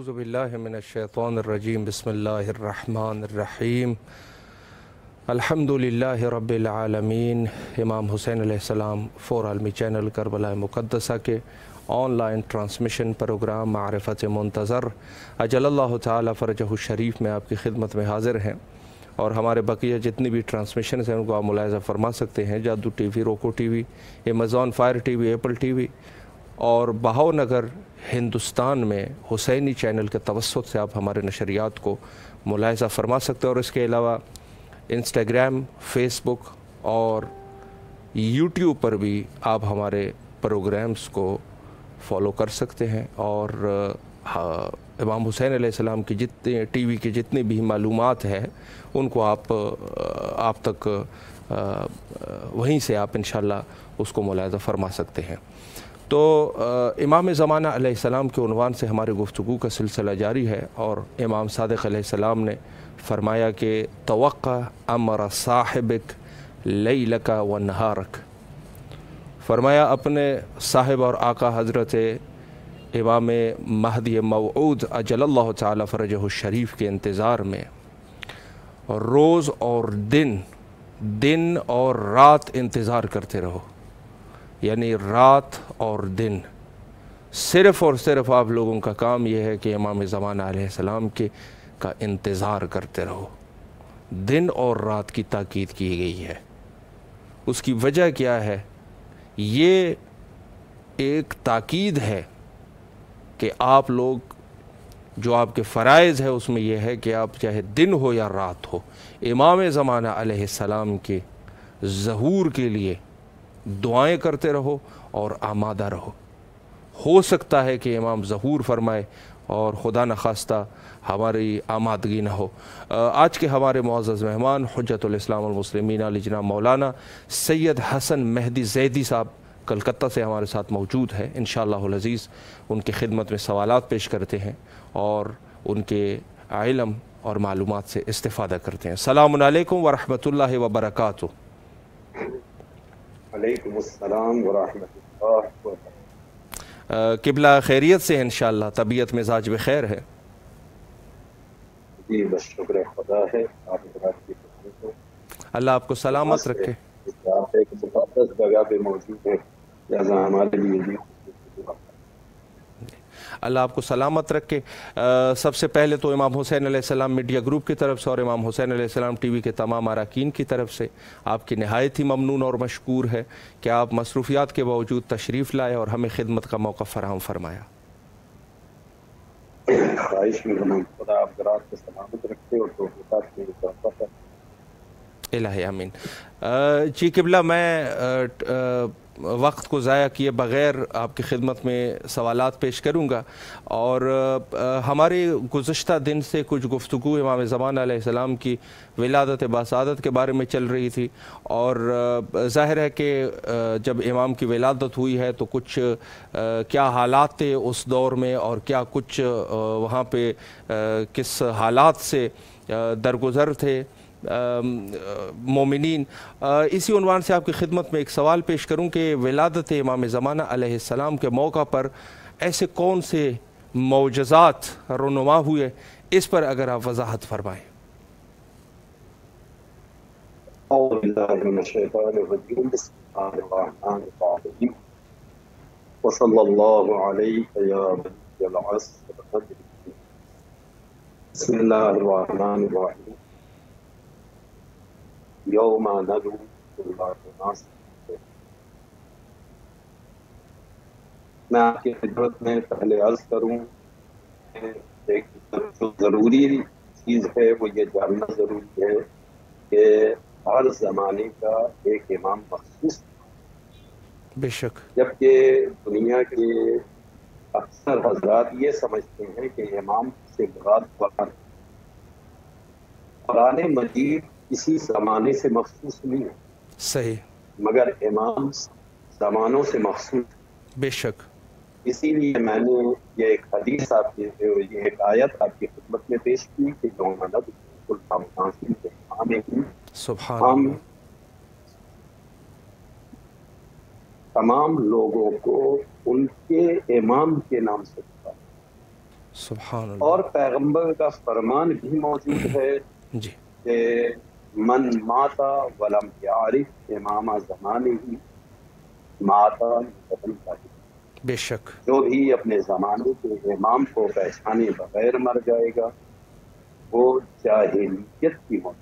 اعوذ باللہ من الشیطان الرجیم بسم اللہ الرحمن الرحیم الحمدللہ رب العالمین۔ امام حسین علیہ السلام فور عالمی چینل کربلا مقدسہ کے آن لائن ٹرانسمیشن پروگرام معرفت منتظر اجل اللہ تعالی فرجہ الشریف میں آپ کی خدمت میں حاضر ہیں، اور ہمارے بقیہ جتنی بھی ٹرانسمیشنز ہیں ان کو آپ ملاحظہ فرما سکتے ہیں جادو ٹی وی، روکو T V, Amazon fire T V, apple T V, اور بہاؤ نگر ہندوستان میں حسینی چینل کے توسط سے آپ ہمارے نشریات کو ملاحظہ فرما سکتے ہیں، اور اس کے علاوہ انسٹاگرام، فیس بک اور یوٹیوب پر بھی آپ ہمارے پروگرامز کو فالو کر سکتے ہیں، اور امام حسین علیہ السلام کی جتنے ٹی وی کی جتنی بھی معلومات ہے ان کو آپ تک وہیں سے آپ انشاءاللہ اس کو ملاحظہ فرما سکتے ہیں۔ تو امام زمانہ علیہ السلام کے عنوان سے ہماری گفتگو کا سلسلہ جاری ہے، اور امام صادق علیہ السلام نے فرمایا کہ توقع امر صاحبک لیلک و نہارک، فرمایا اپنے صاحب اور آقا حضرت امام مہدی موعود اجل اللہ تعالی فرجہ الشریف کے انتظار میں روز اور دن اور رات انتظار کرتے رہو، یعنی رات اور دن صرف اور صرف آپ لوگوں کا کام یہ ہے کہ امام زمانہ علیہ السلام کا انتظار کرتے رہو۔ دن اور رات کی تاکید کی گئی ہے۔ اس کی وجہ کیا ہے؟ یہ ایک تاکید ہے کہ آپ لوگ جو آپ کے فرائض ہے اس میں یہ ہے کہ آپ چاہے دن ہو یا رات ہو امام زمانہ علیہ السلام کے ظہور کے لیے دعائیں کرتے رہو اور آمادہ رہو۔ ہو سکتا ہے کہ امام ظہور فرمائے اور خدا نخواستہ ہماری آمادگی نہ ہو۔ آج کے ہمارے معزز مہمان حجت الاسلام والمسلمین علی جناب مولانا سید حسن مہدی زیدی صاحب کلکتہ سے ہمارے ساتھ موجود ہے۔ انشاءاللہ العزیز ان کی خدمت میں سوالات پیش کرتے ہیں اور ان کے علم اور معلومات سے استفادہ کرتے ہیں۔ السلام علیکم ورحمۃ اللہ وبرکاتہ۔ علیکم السلام ورحمۃ اللہ وبرکاتہ۔ قبلہ خیریت سے انشاءاللہ، طبیعت مزاج بخیر ہے؟ جی بس شکر خدا ہے، آپ کی خدمت میں اللہ آپ کو سلامت رکھے۔ آپ ایک مقدس جگہ پہ موجود ہیں، لہذا ہمارے لیے بھی اللہ آپ کو سلامت رکھے۔ سب سے پہلے تو امام حسین علیہ السلام میڈیا گروپ کی طرف سے اور امام حسین علیہ السلام ٹی وی کے تمام اراکین کی طرف سے آپ کی نہایت ہی ممنون اور مشکور ہے کہ آپ مصروفیات کے باوجود تشریف لائے اور ہمیں خدمت کا موقع فراہم فرمایا۔ خواہش میں خدا آپ حضرات کو سلامت رکھے اور توفیقات میں اضافہ کرے۔ الہی آمین۔ جی قبلہ، میں وقت کو ضائع کیے بغیر آپ کی خدمت میں سوالات پیش کروں گا، اور ہمارے گزشتہ دن سے کچھ گفتگو امام زمانہ علیہ السلام کی ولادت باسعادت کے بارے میں چل رہی تھی، اور ظاہر ہے کہ جب امام کی ولادت ہوئی ہے تو کچھ کیا حالات تھے اس دور میں، اور کیا کچھ وہاں پہ کس حالات سے درگزر تھے مومنین۔ اسی عنوان سے آپ کی خدمت میں ایک سوال پیش کروں کہ ولادت امام زمانہ علیہ السلام کے موقع پر ایسے کون سے معجزات رونما ہوئے، اس پر اگر آپ وضاحت فرمائیں۔ اعوذ باللہ من الشیطان الرجیم، بسم اللہ الرحمن الرحیم، وصلی اللہ علیہ یا بنی العصر، بسم اللہ الرحمن الرحیم، یوم ندعو کل اناس۔ میں آپ کی خدمت میں پہلے عرض کروں کہ ایک جو ضروری چیز ہے وہ یہ جاننا ضروری ہے کہ ہر زمانے کا ایک امام مخصوص، بے شک، جبکہ دنیا کے اکثر حضرات یہ سمجھتے ہیں کہ امام سے مراد قرآن، قرآن مجید کسی زمانے سے مخصوص نہیں ہے، صحیح، مگر امام زمانوں سے مخصوص۔ بے شک۔ اسی لیے میں نے یہ ایک حدیث آپ کی، یہ ایک آیت آپ کی خدمت میں پیش کی کہ سبحان ہم اللہ، تمام لوگوں کو ان کے امام کے نام سے پکاریں۔ سبحان اللہ. اور پیغمبر کا فرمان بھی موجود ہے جی کہ من ماتا ولم یعرف امام زمانے ہی ماتا قتل کا، بے شک. جو بھی اپنے زمانے کے امام کو پہچانے بغیر مر جائے گا وہ جاہلیت کی موت.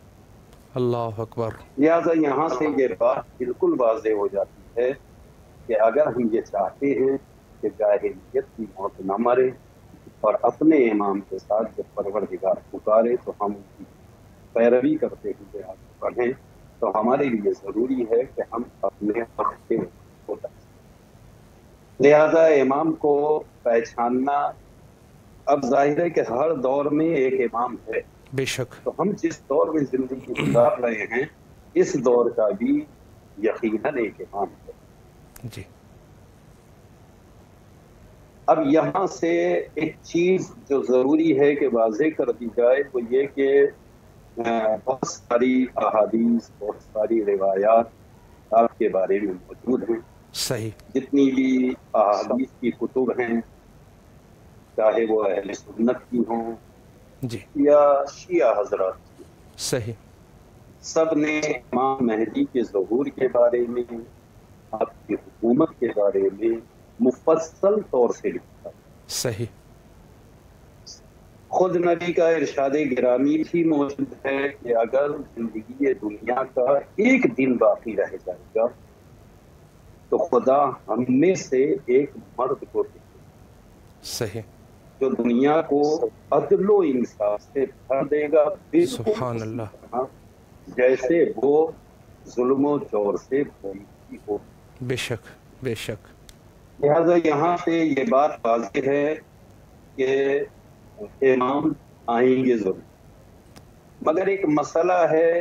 اللہ اکبر. لہٰذا یہاں سے یہ بات بالکل واضح ہو جاتی ہے کہ اگر ہم یہ چاہتے ہیں کہ جاہلیت کی موت نہ مرے اور اپنے امام کے ساتھ جب پروردگار پکارے تو ہم ان کی پیروی کرتے ہوئے آگے بڑھیں، تو ہمارے لیے ضروری ہے کہ ہم اپنے وقت کے کو لہذا امام کو پہچاننا. اب ظاہر ہے کہ ہر دور میں ایک امام ہے، بے شک. تو ہم جس دور میں زندگی گزار رہے ہیں اس دور کا بھی یقیناً ایک امام ہے. جی اب یہاں سے ایک چیز جو ضروری ہے کہ واضح کر دی جائے وہ یہ کہ بہت ساری احادیث، بہت ساری روایات آپ کے بارے میں موجود ہیں. صحیح. جتنی بھی احادیث کی کتب ہیں، چاہے وہ اہل سنت کی ہوں جی یا شیعہ حضرات کی، صحیح. سب نے امام مہدی کے ظہور کے بارے میں، آپ کی حکومت کے بارے میں مفصل طور سے لکھا. صحیح. خود نبی کا ارشاد گرامی بھی موجود ہے کہ اگر زندگی دنیا کا ایک دن باقی رہ جائے گا تو خدا ہم میں سے ایک مرد کو صحیح. جو دنیا کو عدل و انصاف سے بھر دے گا، بالکل سبحان اسی اللہ. طرح جیسے وہ ظلم و جور سے بھری ہو. بے شک بے شک. لہذا یہاں سے یہ بات واضح ہے کہ امام آئیں گے ضرور، مگر ایک مسئلہ ہے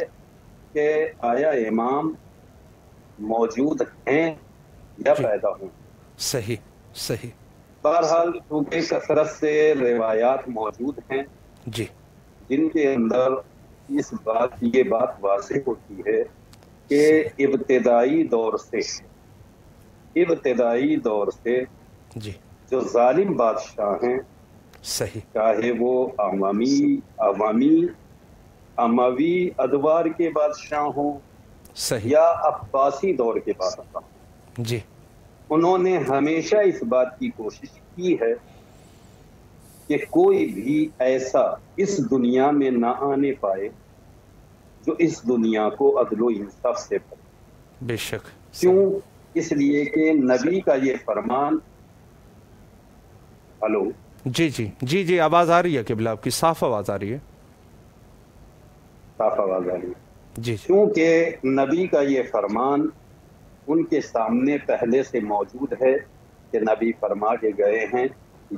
کہ آیا امام موجود ہیں یا جی. پیدا ہوں. صحیح صحیح. بہرحال چونکہ کثرت سے روایات موجود ہیں جی جن کے اندر یہ بات واضح ہوتی ہے کہ ابتدائی دور سے جی. جو ظالم بادشاہ ہیں، صحیح. چاہے وہ اموی ادوار کے بادشاہ ہوں صحیح. یا عباسی دور کے بادشاہ ہوں، جی انہوں نے ہمیشہ اس بات کی کوشش کی ہے کہ کوئی بھی ایسا اس دنیا میں نہ آنے پائے جو اس دنیا کو عدل و انصاف سے بھرے. بے شک. کیوں؟ اس لیے کہ نبی کا یہ فرمان. ہلو جی جی جی جی آواز آ رہی ہے قبلہ آپ کی، صاف آواز آ رہی ہے. صاف آواز آ رہی ہے. جی جی. کیونکہ نبی کا یہ فرمان ان کے سامنے پہلے سے موجود ہے کہ نبی فرما کے گئے ہیں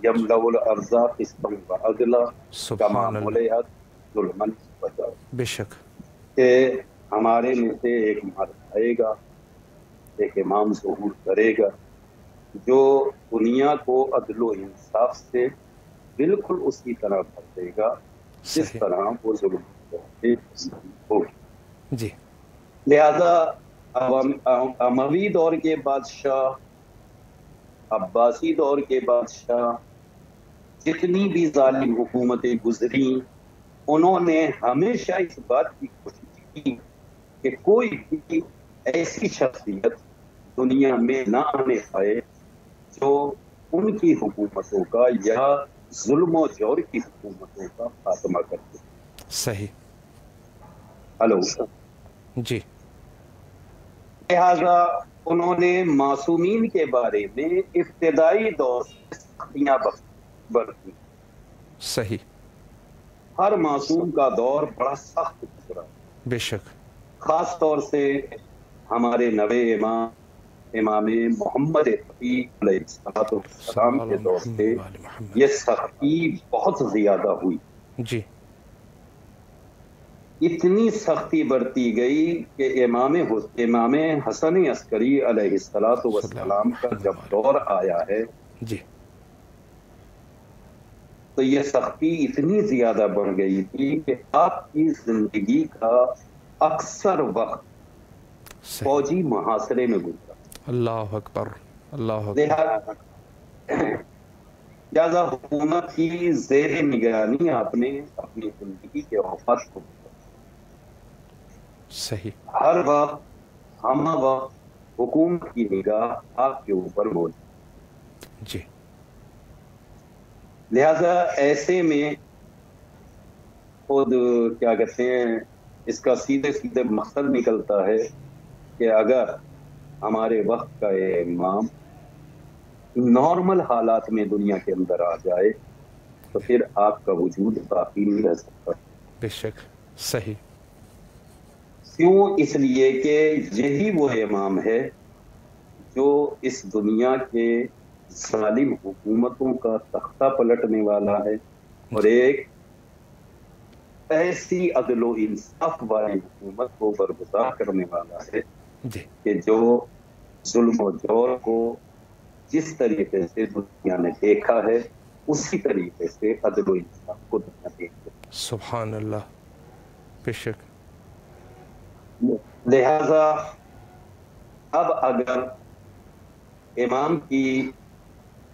یملأ الارض قسطا وعدلا کما سبحان اللہ. ملئت ظلما وجورا، بے شک. کہ ہمارے میں سے ایک مرد آئے گا، ایک امام ظہور کرے گا جو دنیا کو عدل و انصاف سے بالکل اسی طرح بھر دے گا جس صحیح. طرح وہ ظلم ہوگی. جی لہذا اموی دور کے بادشاہ، عباسی دور کے بادشاہ، جتنی بھی ظالم حکومتیں گزری، انہوں نے ہمیشہ اس بات کی کوشش کی کہ کوئی بھی ایسی شخصیت دنیا میں نہ آنے پائے جو ان کی حکومتوں کا یا ظلم و جور کی حکومتوں کا خاتمہ کرتے. صحیح. ہلو. جی لہذا انہوں نے معصومین کے بارے میں ابتدائی دور سے سختیاں برتی. صحیح. ہر معصوم کا دور بڑا سخت گزرا، بے شک. خاص طور سے ہمارے نوے امام محمد رفیع علیہ السلام کے دور سے یہ سختی بہت زیادہ ہوئی. جی اتنی سختی برتی گئی کہ امام حسن عسکری علیہ السلام کا جب دور آیا ہے جی تو یہ سختی اتنی زیادہ بڑھ گئی تھی کہ آپ کی زندگی کا اکثر وقت فوجی محاصرے میں گزرا. اللہ اکبر. اللہ اکبر. لہٰذا حکومت کی زیر نگرانی آپ نے اپنی زندگی کے اوقات کو صحیح ہر وقت ہم وقت حکومت کی نگاہ آپ کے اوپر موجود، جی لہذا ایسے میں خود کیا کہتے ہیں اس کا سیدھے سیدھے مقصد نکلتا ہے کہ اگر ہمارے وقت کا یہ امام نارمل حالات میں دنیا کے اندر آ جائے تو پھر آپ کا وجود باقی نہیں رہ سکتا. بے شک صحیح. کیوں؟ اس لیے کہ یہی وہ امام ہے جو اس دنیا کے ظالم حکومتوں کا تختہ پلٹنے والا ہے اور ایک ایسی عدل و انصاف والی حکومت کو برگزار کرنے والا ہے جی کہ جو ظلم و جور کو جس طریقے سے دنیا نے دیکھا ہے اسی طریقے سے عدل و انصاف کو دنیا دیکھے. سبحان اللہ. بے شک. لہذا اب اگر امام کی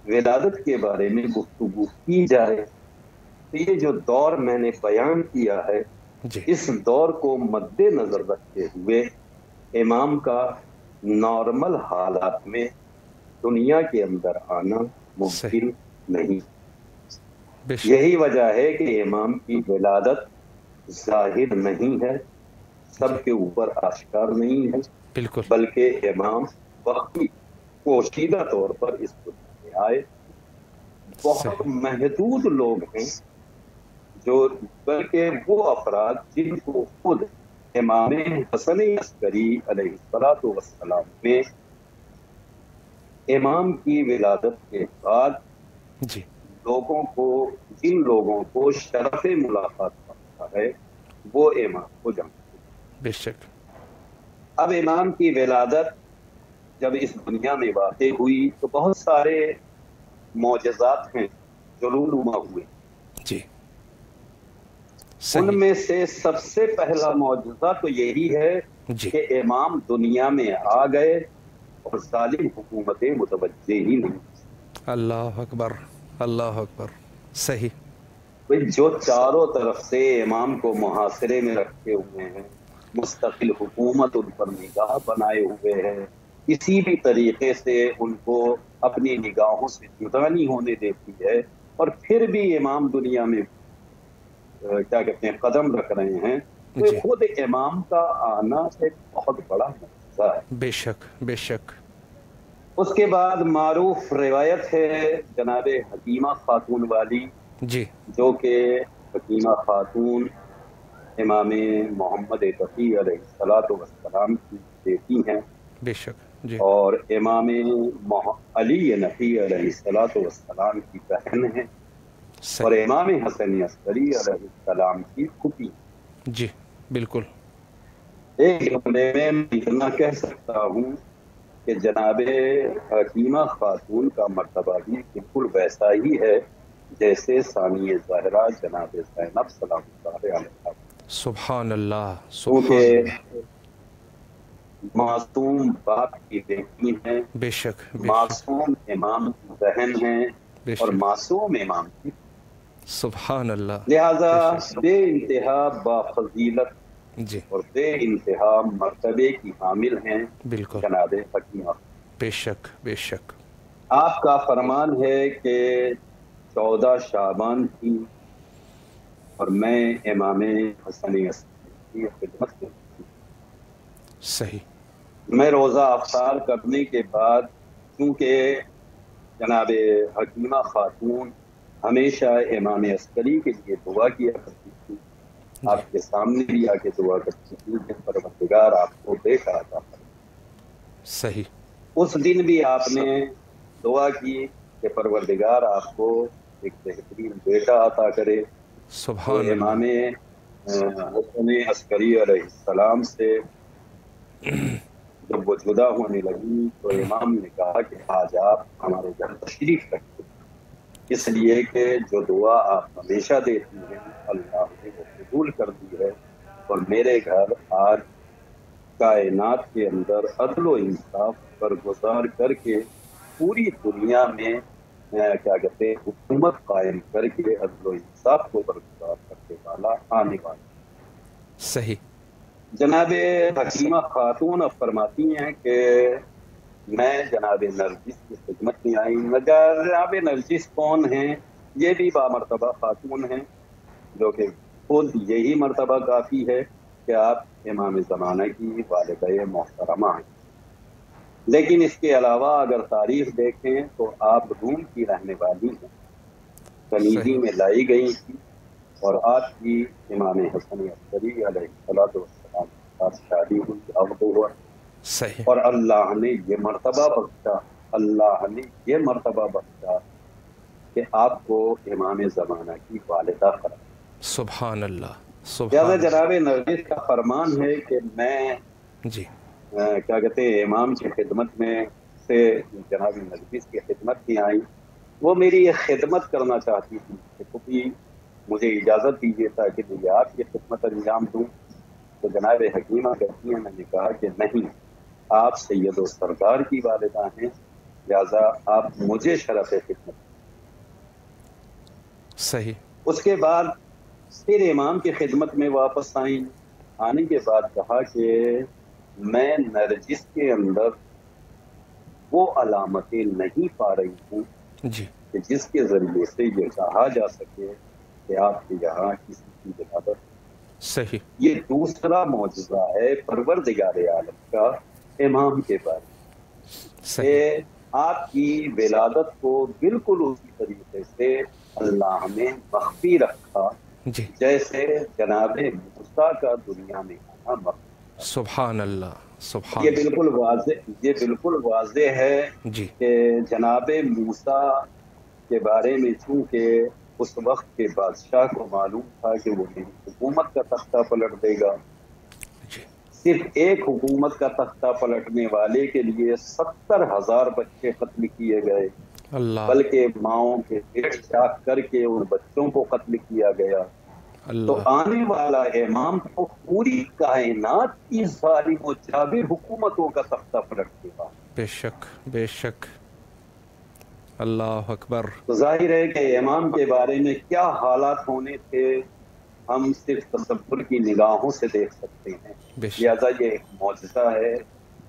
ولادت کے بارے میں گفتگو کی جائے تو یہ جو دور میں نے بیان کیا ہے جی اس دور کو مد نظر رکھتے ہوئے امام کا نارمل حالات میں دنیا کے اندر آنا صحیح. ممکن نہیں. بے شک. یہی وجہ ہے کہ امام کی ولادت ظاہر نہیں ہے، سب کے اوپر آشکار نہیں ہے، بالکل بلکہ امام وقتی پوشیدہ طور پر اس دنیا میں آئے. بہت صحیح. محدود لوگ ہیں جو، بلکہ وہ افراد جن کو خود امام حسن عسکری علیہ الصلوۃ والسلام نے امام کی ولادت کے بعد جی جن لوگوں کو شرف ملاقات پاتا ہے وہ امام کو جانتے ہیں. بے شک. اب امام کی ولادت جب اس دنیا میں واقع ہوئی تو بہت سارے معجزات ہیں جو رونما ہوئے. جی ان صحیح. میں سے سب سے پہلا معجزہ تو یہی ہے جی کہ امام دنیا میں آ گئے اور ظالم حکومتیں متوجہ ہی نہیں. اللہ اکبر. اللہ اکبر. صحیح. جو چاروں طرف سے امام کو محاصرے میں رکھے ہوئے ہیں، مستقل حکومت ان پر نگاہ بنائے ہوئے ہیں، کسی بھی طریقے سے ان کو اپنی نگاہوں سے جدا نہیں ہونے دیتی ہے، اور پھر بھی امام دنیا میں کیا کہتے ہیں قدم رکھ رہے ہیں، تو جی خود امام کا آنا ایک بہت بڑا معجزہ ہے. بے شک. بے شک. اس کے بعد معروف روایت ہے جناب حکیمہ خاتون والی، جی جو کہ حکیمہ خاتون امام محمد تقی علیہ الصلوۃ والسلام کی بیٹی ہیں بے شک. جی اور امام علی نقی علیہ الصلوۃ والسلام کی بہن ہیں اور صحیح. امام حسن عسکری علیہ السلام کی پھوپھی. جی بالکل. ایک جملے میں اتنا کہہ سکتا ہوں کہ جناب حکیمہ خاتون کا مرتبہ بھی بالکل ویسا ہی ہے جیسے ثانی زہرا جناب زینب سلام اللہ علیہ. سبحان اللہ. سبحان کیونکہ اللہ. معصوم باپ کی بیٹی ہیں، بے شک. بے شک. معصوم امام کی بہن ہیں بے اور شک. معصوم امام کی، سبحان اللہ. لہذا بے شک. بے انتہا بافضیلت جی اور بے انتہا مرتبے کی حامل ہیں بالکل. جناب حکیمہ. بے شک. بے شک. آپ کا فرمان ہے کہ 14 شعبان تھی اور میں امام حسن عسکری کی خدمت میں تھی. صحیح. میں روزہ افطار کرنے کے بعد، کیونکہ جناب حکیمہ خاتون ہمیشہ امام عسکری کے لیے دعا کیا کرتی تھی، جی آپ کے سامنے بھی آ کے دعا کرتی تھی کہ پروردگار آپ کو بیٹا عطا کرے. صحیح. اس دن بھی آپ نے دعا کی کہ پروردگار آپ کو ایک بہترین بیٹا عطا کرے. تو سبحان امام اللہ. حسن عسکری علیہ السلام سے جب وہ جدا ہونے لگی تو امام نے کہا کہ آج آپ ہمارے گھر تشریف رکھتے، اس لیے کہ جو دعا آپ ہمیشہ دیتی ہیں اللہ نے وہ قبول کر دی ہے اور میرے گھر آج کائنات کے اندر عدل و انصاف برگزار کر کے پوری دنیا میں کیا کہتے ہیں حکومت قائم کر کے عدل و انصاف کو برقرار کرنے والا آنے والا. صحیح. جناب حکیمہ خاتون اب فرماتی ہیں کہ میں جناب نرجس کی خدمت میں آئی. جناب نرجس کون ہیں؟ یہ بھی بامرتبہ خاتون ہیں جو کہ خود یہی مرتبہ کافی ہے کہ آپ امام زمانہ کی والدہ محترمہ ہیں. لیکن اس کے علاوہ اگر تاریخ دیکھیں تو آپ روم کی رہنے والی ہیں، کنیزی میں لائی گئی تھی، اور آپ کی امام حسن عسکری علیہ السلام کے ساتھ شادی ہوئی، عقد ہوا. صحیح. اور اللہ نے یہ مرتبہ بخشا، اللہ نے یہ مرتبہ بخشا کہ آپ کو امام زمانہ کی والدہ قرار. سبحان اللہ. لہٰذا جناب نرجس کا فرمان ہے کہ میں جی کیا کہتے ہیں امام کی خدمت میں سے جناب نرجس کی خدمت میں آئی. وہ میری یہ خدمت کرنا چاہتی تھی کہ کبھی مجھے اجازت دیجیے تاکہ میں آپ کی خدمت انجام دوں. تو جناب حکیمہ کہتی ہیں میں نے کہا کہ نہیں، آپ سید و سردار کی والدہ ہیں، لہٰذا آپ مجھے شرف خدمت. صحیح. اس کے بعد پھر امام کی خدمت میں واپس آئیں. آنے کے بعد کہا کہ میں نرجس کے اندر وہ علامتیں نہیں پا رہی ہوں جی کہ جس کے ذریعے سے یہ کہا جا سکے کہ آپ کے یہاں کسی کی ولادت. صحیح. یہ دوسرا معجزہ ہے پروردگار عالم کا امام کے بارے میں کہ آپ کی ولادت کو بالکل اسی طریقے سے اللہ نے مخفی رکھا جی. جیسے جناب موسیٰ کا دنیا میں آنا مخفی. سبحان اللہ. سبحان. یہ بالکل واضح ہے جی کہ جناب موسیٰ کے بارے میں چونکہ اس وقت کے بادشاہ کو معلوم تھا کہ وہ میری حکومت کا تختہ پلٹ دے گا. جی. صرف ایک حکومت کا تختہ پلٹنے والے کے لیے 70,000 بچے قتل کیے گئے، اللہ. بلکہ ماؤں کے پیٹ چاک کر کے ان بچوں کو قتل کیا گیا. تو اللہ. آنے والا امام کو پوری کائنات کی ظالم و جابر حکومتوں کا تختہ پلٹ دے گا. بے شک بے شک. اللہ اکبر. تو ظاہر ہے کہ امام کے بارے میں کیا حالات ہونے تھے ہم صرف تصور کی نگاہوں سے دیکھ سکتے ہیں. بے شک. لہٰذا یہ ایک معجزہ ہے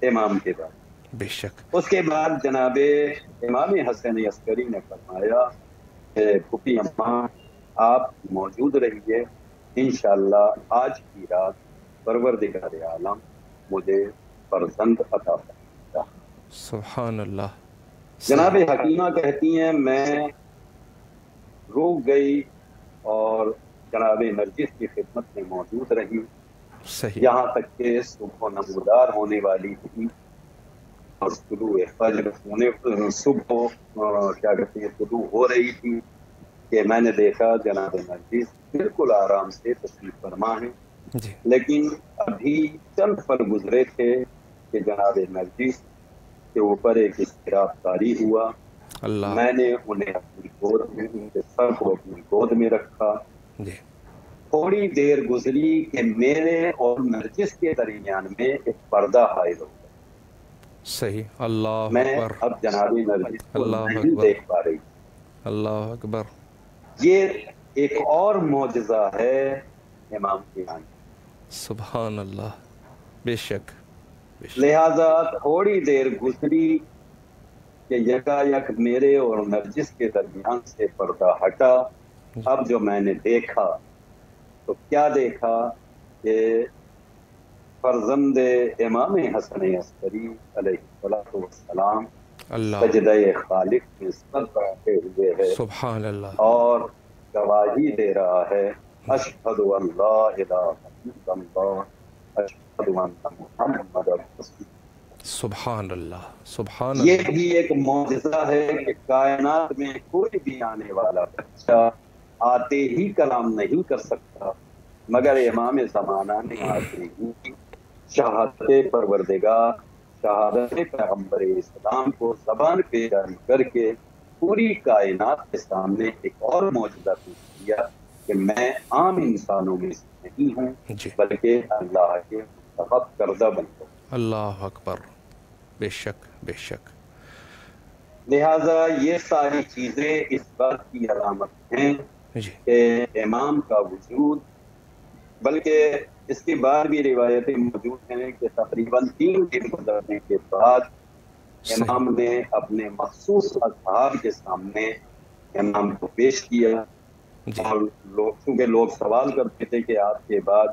امام کے بارے میں. بے شک. اس کے بعد جناب امام حسن عسکری نے فرمایا کہ پھوپھی اماں آپ موجود رہیے، انشاءاللہ آج کی رات پروردگار عالم مجھے فرزند عطا فرمائے گا. سبحان اللہ. جناب حکیمہ کہتی ہیں میں روک گئی اور جناب نرجس کی خدمت میں موجود رہی. صحیح. یہاں تک کہ صبح نمودار ہونے والی تھی اور طلوع فجر صبح کیا کہتے ہیں طلوع ہو رہی تھی کہ میں نے دیکھا جناب نرجس بالکل آرام سے تشریف فرما ہے. جی. لیکن ابھی چند پل گزرے تھے کہ جناب نرجس کے اوپر ایک اضطراب طاری ہوا. اللہ. میں نے انہیں اپنی گود میں ان کے سر کو اپنی گود میں رکھا. جی. تھوڑی دیر گزری کہ میرے اور نرجس کے درمیان میں ایک پردہ حائل ہو گیا. صحیح. اللہ میں اکبر. اب جناب نرجس کو اللہ نہیں اکبر. دیکھ پا رہی. اللہ اکبر. یہ ایک اور معجزہ ہے امام کے آنے. سبحان اللہ. بے شک بے شک. لہذا تھوڑی دیر گزری کہ یکا یک میرے اور نرجس کے درمیان سے پردہ ہٹا. اب جو میں نے دیکھا تو کیا دیکھا کہ فرزند امام حسن عسکری علیہ السلام اللہ. سجدہ خالق میں سر رکھے ہوئے ہے سبحان اللہ. اور گواہی دے رہا ہے اشہد ان لا الہ الا اللہ اشہد ان محمد رسول. سبحان اللہ. سبحان یہ اللہ. بھی ایک معجزہ ہے کہ کائنات میں کوئی بھی آنے والا بچہ آتے ہی کلام نہیں کر سکتا مگر امام زمانہ نے آتے ہی شہادت پروردگار، شہادت پیغمبر اسلام کو زبان پہ جاری کر کے پوری کائنات کے سامنے ایک اور معجزہ پیش کیا کہ میں عام انسانوں میں سے نہیں ہوں جی. بلکہ اللہ کے منتخب کردہ بندوں. اللہ اکبر. بے شک بے شک. لہٰذا یہ ساری چیزیں اس بات کی علامت ہیں جی کہ امام کا وجود، بلکہ اس کی بعد بھی روایتیں موجود ہیں کہ تقریباً 3 دن گزرنے کے بعد صحیح امام نے اپنے مخصوص اصحاب کے سامنے امام کو پیش کیا، جی اور چونکہ لوگ سوال کرتے تھے کہ آپ کے بعد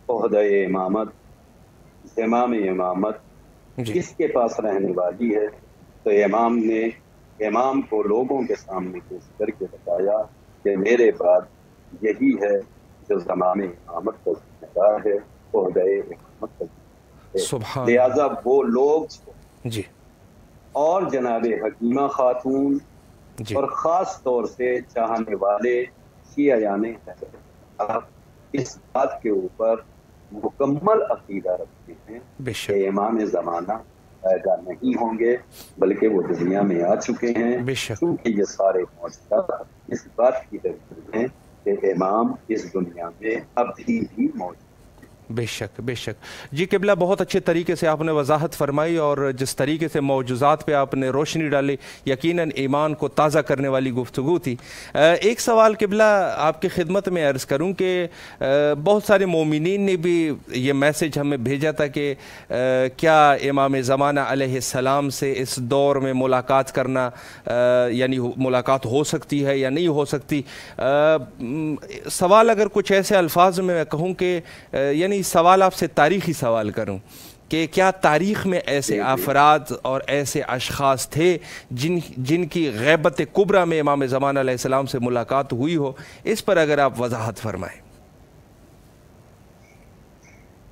عہدہ امامت، زمام امامت جی کس کے پاس رہنے والی ہے، تو امام نے امام کو لوگوں کے سامنے پیش کر کے بتایا کہ میرے بعد یہی ہے جو زمام امامت کا ذمہ دار ہے، عہدہ امامت کا ذمہ دار ہے۔ سبحان لہٰذا اللہ وہ لوگ جی اور جناب حکیمہ خاتون جی اور خاص طور سے چاہنے والے شیعیان حضرت اس بات کے اوپر مکمل عقیدہ رکھتے ہیں بے شک کہ امام زمانہ پیدا نہیں ہوں گے، بلکہ وہ دنیا میں آ چکے ہیں، بے شک کیونکہ یہ سارے معجزات اس بات کی دلیل ہیں کہ امام اس دنیا میں ابھی بھی موجود ہیں۔ بے شک بے شک جی قبلہ، بہت اچھے طریقے سے آپ نے وضاحت فرمائی، اور جس طریقے سے معجزات پہ آپ نے روشنی ڈالی، یقیناً ایمان کو تازہ کرنے والی گفتگو تھی۔ ایک سوال قبلہ آپ کی خدمت میں عرض کروں کہ بہت سارے مومنین نے بھی یہ میسج ہمیں بھیجا تھا کہ کیا امام زمانہ علیہ السلام سے اس دور میں ملاقات کرنا یعنی ملاقات ہو سکتی ہے یا نہیں ہو سکتی۔ سوال اگر کچھ ایسے الفاظ میں کہوں کہ یعنی سوال آپ سے تاریخی سوال کروں کہ کیا تاریخ میں ایسے افراد اور ایسے اشخاص تھے جن کی غیبت کبریٰ میں امام زمانہ علیہ السلام سے ملاقات ہوئی ہو؟ اس پر اگر آپ وضاحت فرمائیں۔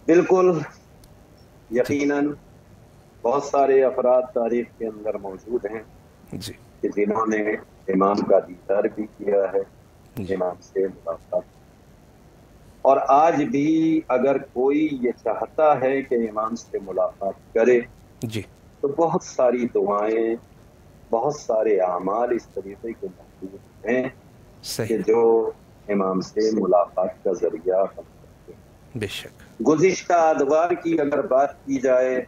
بالکل، جی یقیناً بہت سارے افراد تاریخ کے اندر موجود ہیں جی کہ جنہوں نے امام کا دیدار بھی کیا ہے، جی امام سے ملاقات، اور آج بھی اگر کوئی یہ چاہتا ہے کہ امام سے ملاقات کرے جی تو بہت ساری دعائیں، بہت سارے اعمال اس طریقے کے موجود ہیں کہ صحیح جو امام سے ملاقات کا ذریعہ بن سکتے ہیں۔ بے شک گزشتہ ادوار کی اگر بات کی جائے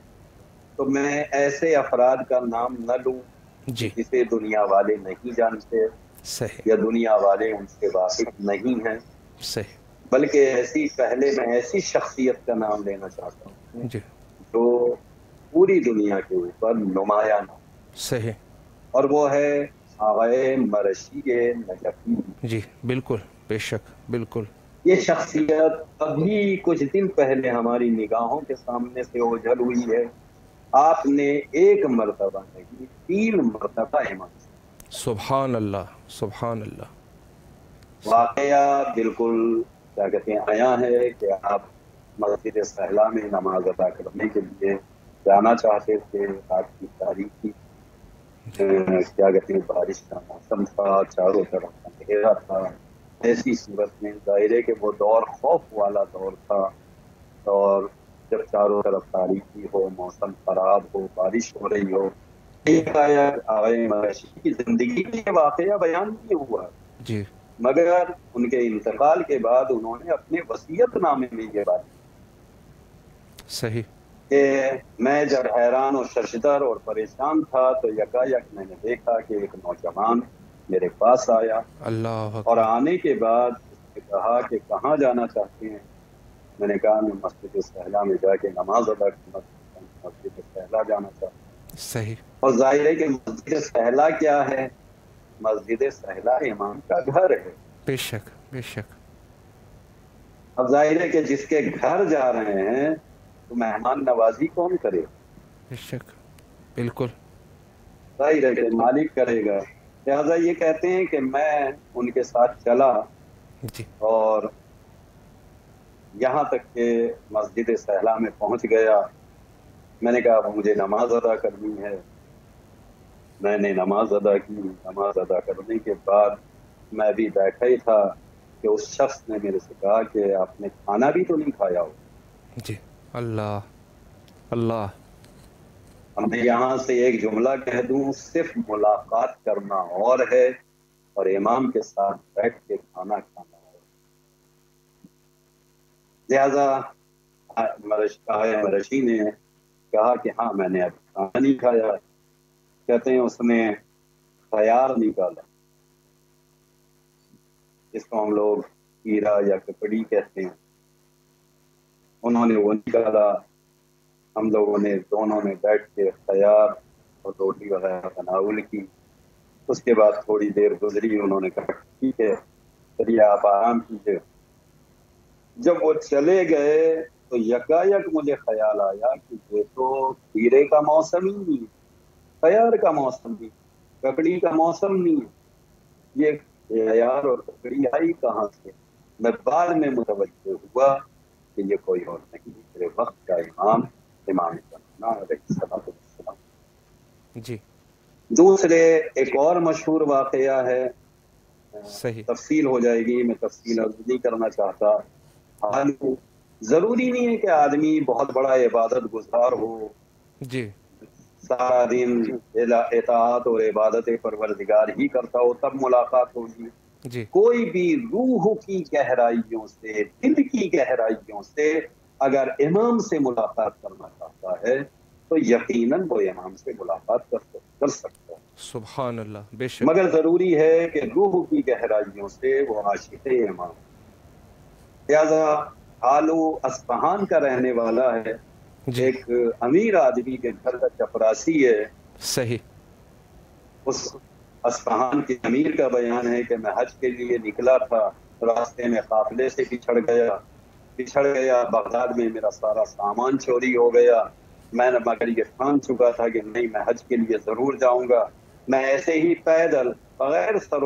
تو میں ایسے افراد کا نام نہ لوں کہ جی جسے دنیا والے نہیں جانتے صحیح یا دنیا والے ان سے واقف نہیں ہیں، صحیح بلکہ پہلے میں ایسی شخصیت کا نام لینا چاہتا ہوں جی جو پوری دنیا کے اوپر نمایاں نام، صحیح اور وہ ہے آغائے مرشی نجفی۔ جی بالکل بے شک بالکل یہ شخصیت ابھی کچھ دن پہلے ہماری نگاہوں کے سامنے سے اوجھل ہوئی ہے۔ آپ نے ایک مرتبہ نہیں 3 مرتبہ امام سے سبحان اللہ سبحان اللہ واقعہ بالکل کیا کہتے ہیں آیا ہے کہ آپ مسجد سہلا میں نماز ادا کرنے کے لیے جانا چاہتے تھے، رات کی تاریخی کیا کہتے ہیں بارش کا موسم تھا، چاروں طرف اندھیرا تھا، ایسی صورت میں ظاہر ہے کہ وہ دور خوف والا دور تھا، اور جب چاروں طرف تاریکی ہو، موسم خراب ہو، بارش ہو رہی ہو، آغائے مرشی کی زندگی میں یہ واقعہ بیان نہیں ہوا، جی مگر ان کے انتقال کے بعد انہوں نے اپنے وصیت نامے میں یہ بات صحیح کہ میں جب حیران و ششدر اور پریشان تھا تو یکایک میں نے دیکھا کہ ایک نوجوان میرے پاس آیا، اللہ اور اکبر آنے کے بعد اس نے کہا کہ کہاں جانا چاہتے ہیں؟ میں نے کہا میں مسجد سہلا میں جا کے نماز ادا کرنا چاہتا ہوں، مسجد سہلا جانا چاہتا ہوں۔ صحیح اور ظاہر ہے کہ مسجد سہلا کیا ہے؟ مسجد سہلا امام کا گھر ہے۔ بے شک بے شک اب ظاہر ہے کہ جس کے گھر جا رہے ہیں تو مہمان نوازی کون کرے؟ بے شک بالکل ظاہر ہے کہ مالک کرے گا۔ لہٰذا یہ کہتے ہیں کہ میں ان کے ساتھ چلا، جی اور یہاں تک کہ مسجد سہلا میں پہنچ گیا۔ میں نے کہا مجھے نماز ادا کرنی ہے۔ میں نے نماز ادا کی۔ نماز ادا کرنے کے بعد میں بھی بیٹھا ہی تھا کہ اس شخص نے میرے سے کہا کہ آپ نے کھانا بھی تو نہیں کھایا ہو۔ جی اللہ اللہ ہم نے یہاں سے ایک جملہ کہہ دوں، صرف ملاقات کرنا اور ہے اور امام کے ساتھ بیٹھ کے کھانا کھانا اور۔ لہذا مرشی نے کہا کہ ہاں میں نے اب کھانا نہیں کھایا۔ کہتے ہیں اس نے خیار نکالا، جس کو ہم لوگ کیڑا یا ککڑی کہتے ہیں، انہوں نے وہ نکالا، ہم لوگوں نے دونوں نے بیٹھ کے خیار اور روٹی وغیرہ تناول کی۔ اس کے بعد تھوڑی دیر گزری، انہوں نے کہا ٹھیک ہے چلیے آپ آرام کیجیے۔ جب وہ چلے گئے تو یکایک مجھے خیال آیا کہ یہ تو کیڑے کا موسم ہی نہیں ہے، خیار کا موسم نہیں، ککڑی کا موسم نہیں ہے، یہ خیار اور ککڑی آئی کہاں سے؟ میں بعد میں متوجہ ہوا کہ یہ کوئی اور نہیں، میرے وقت کا امام زمانہ علیہ السلام۔ جی دوسرے ایک اور مشہور واقعہ ہے، صحیح، تفصیل ہو جائے گی، میں تفصیل عرض نہیں کرنا چاہتا۔ حالو ضروری نہیں ہے کہ آدمی بہت بڑا عبادت گزار ہو، جی سارا دن اطاعت اور عبادت پروردگار ہی کرتا ہو تب ملاقات ہوگی۔ جی کوئی بھی روح کی گہرائیوں سے، دل کی گہرائیوں سے اگر امام سے ملاقات کرنا چاہتا ہے تو یقیناً وہ امام سے ملاقات کر سکتا ہے، سبحان اللہ، بے شک، مگر ضروری ہے کہ روح کی گہرائیوں سے وہ عاشق امام۔ لہذا حالو اصفہان کا رہنے والا ہے، جی ایک امیر آدمی کے گھر کا چپراسی ہے۔ صحیح، اس اصفہان کے امیر کا بیان ہے کہ میں حج کے لیے نکلا تھا، راستے میں قافلے سے بچھڑ گیا، بغداد میں میرا سارا سامان چوری ہو گیا۔ میں نے مگر یہ ٹھان چکا تھا کہ نہیں، میں حج کے لیے ضرور جاؤں گا۔ میں ایسے ہی پیدل بغیر ساز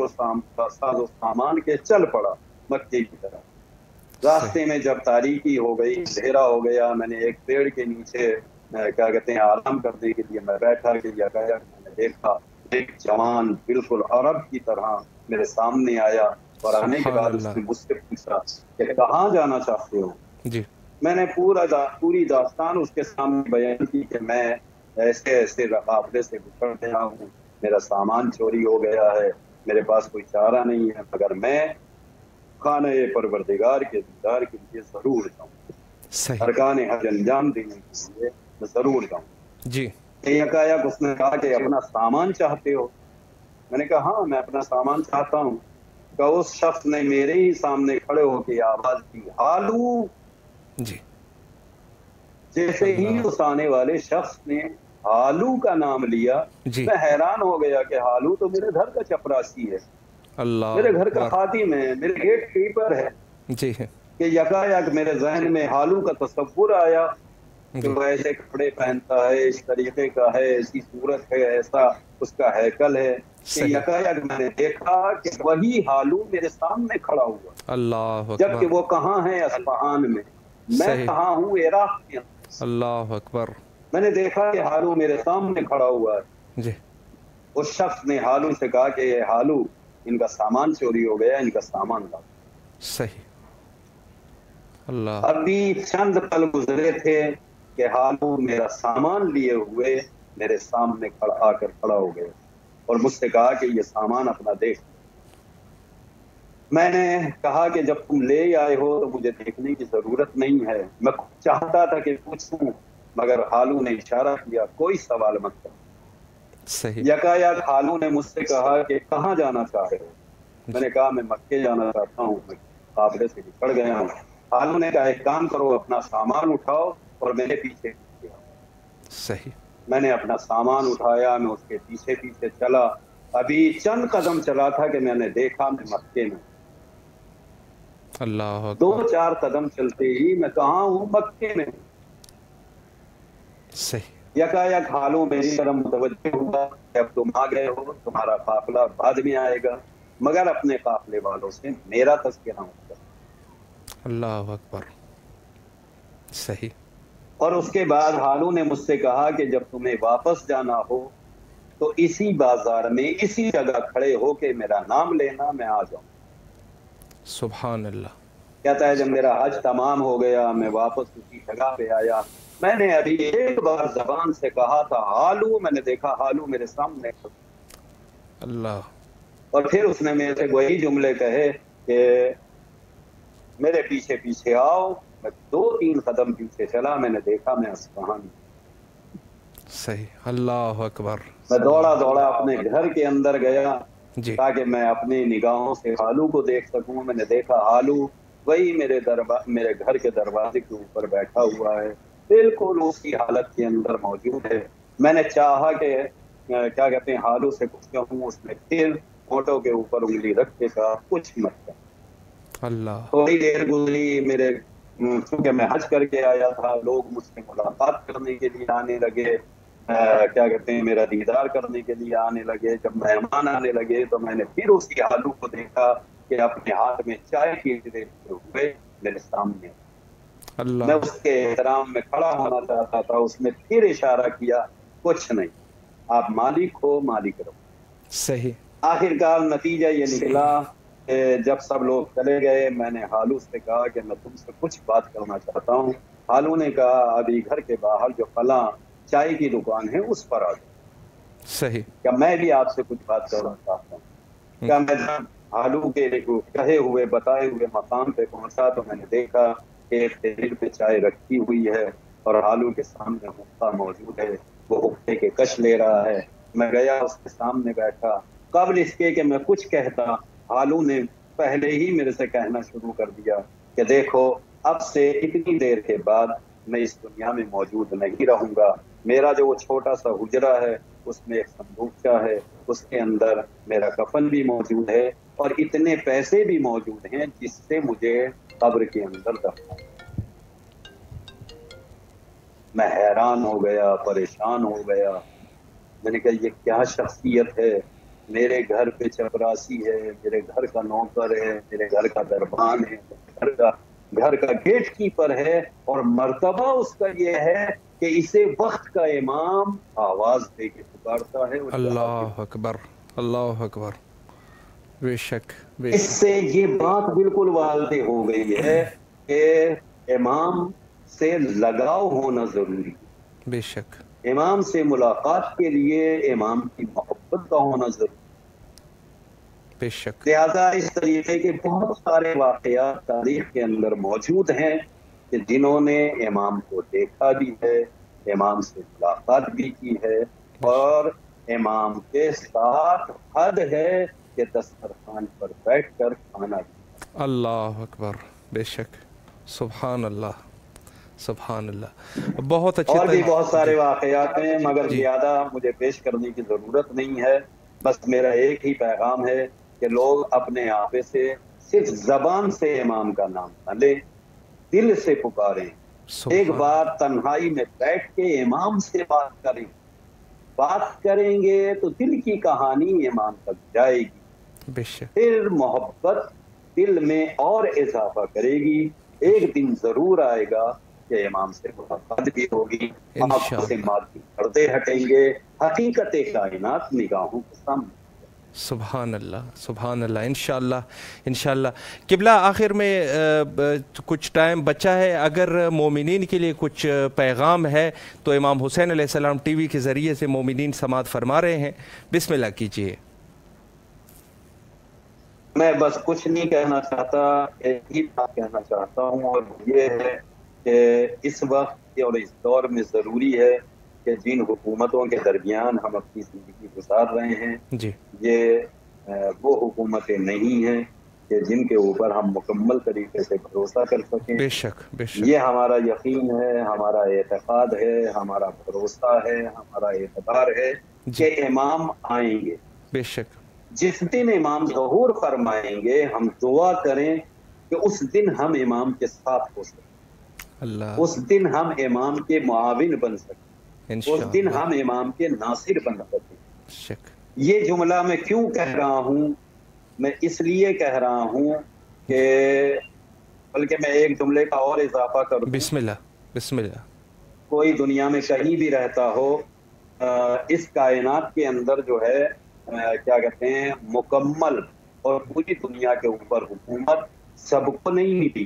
و سامان کے چل پڑا مکے کی طرف۔ راستے میں جب تاریکی ہو گئی، اندھیرا ہو گیا، میں نے ایک پیڑ کے نیچے کیا کہتے ہیں آرام کرنے کے لیے میں بیٹھا کہ یکایک میں نے دیکھا ایک جوان بالکل عرب کی طرح میرے سامنے آیا، اور آنے کے سبحان بعد اس اللہ، نے مجھ سے پوچھا کہ کہاں جانا چاہتے ہو؟ جی میں نے پوری داستان اس کے سامنے بیان کی کہ میں ایسے قافلے سے گزر گیا ہوں، میرا سامان چوری ہو گیا ہے، میرے پاس کوئی چارہ نہیں ہے، مگر میں خانہ پروردگار کے دیدار کے لیے ضرور جاؤں، صحیح، ارکان حج انجام دینے کے لیے میں ضرور جاؤں۔ جی یکایک اس نے کہا کہ اپنا سامان چاہتے ہو؟ میں نے کہا ہاں میں اپنا سامان چاہتا ہوں۔ کہ اس شخص نے میرے ہی سامنے کھڑے ہو کے آواز دی حالو۔ جی جیسے ہی اس آنے والے شخص نے حالو کا نام لیا، جی میں حیران ہو گیا کہ حالو تو میرے گھر کا چپراسی ہے، اللہ میرے گھر کا اکبر، خادم ہے، میرے گیٹ کیپر ہے، جی کہ یکایک میرے ذہن میں حالو کا تصور آیا کہ جی وہ ایسے کپڑے پہنتا ہے، اس طریقے کا ہے، ایسی صورت ہے، ایسا اس کا ہیکل ہے، کہ صحیح، یکایک میں نے دیکھا کہ وہی حالو میرے سامنے کھڑا ہوا، اللہ اکبر، جبکہ وہ کہاں ہے؟ اصفہان میں، میں صحیح، کہاں ہوں؟ عراق کے اندر۔ اللہ اکبر، میں نے دیکھا کہ حالو میرے سامنے کھڑا ہوا ہے۔ جی اس شخص نے حالو سے کہا کہ یہ حالو، ان کا سامان چوری ہو گیا، ان کا سامان لاؤ۔ صحیح، اللہ، ابھی چند پل گزرے تھے کہ حالو میرا سامان لیے ہوئے میرے سامنے آ کر کھڑا ہو گئے اور مجھ سے کہا کہ یہ سامان اپنا دیکھ۔ میں نے کہا کہ جب تم لے آئے ہو تو مجھے دیکھنے کی ضرورت نہیں ہے، میں چاہتا تھا کہ پوچھوں، مگر حالو نے اشارہ کیا کوئی سوال مت کر۔ صحیح، یکایک حالو نے مجھ سے کہا کہ کہاں جانا چاہ رہے ہو؟ میں نے کہا میں مکے جانا چاہتا ہوں، میں قافلے سے بچھڑ گیا ہوں۔ حالو نے کہا ایک کام کرو، اپنا سامان اٹھاؤ اور میرے پیچھے آؤ۔ صحیح، میں نے اپنا سامان اٹھایا، میں اس کے پیچھے پیچھے چلا، ابھی چند قدم چلا تھا کہ میں نے دیکھا میں مکے میں، اللہ دو اکبر، چار قدم چلتے ہی میں کہاں ہوں؟ مکے میں۔ صحیح، یکایک حالو میری طرف متوجہ ہوا کہ اب تم آ گئے ہو، تمہارا قافلہ بعد میں آئے گا، مگر اپنے قافلے والوں سے میرا تذکرہ مت کرو۔ اللہ اکبر، صحیح، اور اس کے بعد حالو نے مجھ سے کہا کہ جب تمہیں واپس جانا ہو تو اسی بازار میں اسی جگہ کھڑے ہو کے میرا نام لینا، میں آ جاؤں۔ سبحان اللہ، کہتا ہے جب میرا حج تمام ہو گیا میں واپس اسی جگہ پہ آیا، میں نے ابھی ایک بار زبان سے کہا تھا حالو، میں نے دیکھا حالو میرے سامنے، اللہ، اور پھر اس نے میرے سے وہی جملے کہے کہ میرے پیچھے پیچھے آؤ۔ میں 2-3 قدم پیچھے چلا، میں نے دیکھا میں اصفہان۔ صحیح، اللہ اکبر. میں دوڑا دوڑا اپنے گھر کے اندر گیا جی تاکہ میں اپنی نگاہوں سے ہالو کو دیکھ سکوں. میں نے دیکھا ہالو وہی میرے گھر کے دروازے کے اوپر بیٹھا ہوا ہے، بالکل اسی حالت کے اندر موجود ہے. میں نے چاہا کہ کیا کہتے ہیں ہالو سے کچھ کہوں، اس نے پھر فوٹو کے اوپر انگلی رکھ کے کہا کچھ مت کر. اللہ. تھوڑی دیر گزری، چونکہ میں حج کر کے آیا تھا، لوگ مجھ سے ملاقات کرنے کے لیے آنے لگے، کیا کہتے ہیں میرا دیدار کرنے کے لیے آنے لگے. جب مہمان آنے لگے تو میں نے پھر اسی ہالو کو دیکھا کہ اپنے ہاتھ میں چائے پیتے ہوئے میرے سامنے. میں اللہ. اس کے احترام میں کھڑا ہونا چاہتا تھا، اس نے پھر اشارہ کیا کچھ نہیں، آپ مالک ہو، مالک رہو. صحیح. آخر کار نتیجہ یہ نکلا کہ جب سب لوگ چلے گئے میں نے ہالو سے کہا کہ میں تم سے کچھ بات کرنا چاہتا ہوں. ہالو نے کہا ابھی گھر کے باہر جو فلاں چائے کی دکان ہے اس پر آ جاؤ. صحیح. کیا میں بھی آپ سے کچھ بات کرنا چاہتا ہوں. کیا میں ہالو کے کہے ہوئے بتائے ہوئے مقام پہ پہنچا تو میں نے دیکھا کہ ایک ٹیبل پہ چائے رکھی ہوئی ہے اور ہالو کے سامنے حقہ موجود ہے، وہ حقے کے کش لے رہا ہے. میں گیا اس کے سامنے بیٹھا. قبل اس کے کہ میں کچھ کہتا ہالو نے پہلے ہی میرے سے کہنا شروع کر دیا کہ دیکھو اب سے اتنی دیر کے بعد میں اس دنیا میں موجود نہیں رہوں گا. میرا جو وہ چھوٹا سا حجرہ ہے اس میں ایک صندوقچہ ہے، اس کے اندر میرا کفن بھی موجود ہے اور اتنے پیسے بھی موجود ہیں جس سے مجھے قبر کے اندر دفنا. میں حیران ہو گیا، پریشان ہو گیا. میں نے کہا یہ کیا شخصیت ہے، میرے گھر پہ چپراسی ہے، میرے گھر کا نوکر ہے، میرے گھر کا دربان ہے، گھر کا گیٹ کیپر ہے، اور مرتبہ اس کا یہ ہے کہ اسے وقت کا امام آواز دے کے پکارتا ہے. اللہ اکبر، اللہ اکبر. بے شک بے اس شک. سے یہ بات بالکل واضح ہو گئی ہے کہ امام سے لگاؤ ہونا ضروری ہے. بے شک. امام سے ملاقات کے لیے امام کی محبت کا ہونا ضروری. بے شک. لہٰذا اس طریقے کے بہت سارے واقعات تاریخ کے اندر موجود ہیں کہ جنہوں نے امام کو دیکھا بھی ہے، امام سے ملاقات بھی کی ہے، اور امام کے ساتھ حد ہے کہ دسترخوان پر بیٹھ کر کھانا بھی. اللہ اکبر. بے شک. سبحان اللہ، سبحان اللہ. بہت اچھے اور بھی بہت سارے واقعات ہیں مگر جی. زیادہ مجھے پیش کرنے کی ضرورت نہیں ہے. بس میرا ایک ہی پیغام ہے کہ لوگ اپنے آپے سے صرف زبان سے امام کا نام نہ لیں، دل سے پکاریں. ایک بار تنہائی میں بیٹھ کے امام سے بات کریں. بات کریں گے تو دل کی کہانی امام تک جائے گی، بے شک. پھر محبت دل میں اور اضافہ کرے گی. ایک دن ضرور آئے گا کہ امام سے ملاقات بھی ہوگی، آنکھوں سے مادی پردے ہٹیں گے، حقیقت کائنات نگاہوں کے سامنے. سبحان اللہ، سبحان اللہ. انشاءاللہ انشاءاللہ. قبلہ آخر میں کچھ ٹائم بچا ہے، اگر مومنین کے لیے کچھ پیغام ہے تو امام حسین علیہ السلام ٹی وی کے ذریعے سے مومنین سماعت فرما رہے ہیں، بسم اللہ کیجئے. میں بس کچھ نہیں کہنا چاہتا، ایک ہی بات کہنا چاہتا ہوں، اور یہ ہے کہ اس وقت اور اس دور میں ضروری ہے کہ جن حکومتوں کے درمیان ہم اپنی زندگی گزار رہے ہیں جی. یہ وہ حکومتیں نہیں ہیں کہ جن کے اوپر ہم مکمل طریقے سے بھروسہ کر سکیں. بے شک بے شک. یہ ہمارا یقین ہے، ہمارا اعتقاد ہے، ہمارا بھروسہ ہے، ہمارا اعتبار ہے کہ امام آئیں گے. بے شک. جس دن امام ظہور فرمائیں گے ہم دعا کریں کہ اس دن ہم امام کے ساتھ ہو سکیں، اس دن ہم امام کے معاون بن سکیں، اس دن ہم امام کے ناصر بن سکیں. یہ جملہ میں کیوں کہہ رہا ہوں؟ میں اس لیے کہہ رہا ہوں کہ بلکہ میں ایک جملے کا اور اضافہ کر دوں. بسم اللہ بسم اللہ. کوئی دنیا میں کہیں بھی رہتا ہو، اس کائنات کے اندر جو ہے کیا کہتے ہیں مکمل اور پوری دنیا کے اوپر حکومت سب کو نہیں ملی.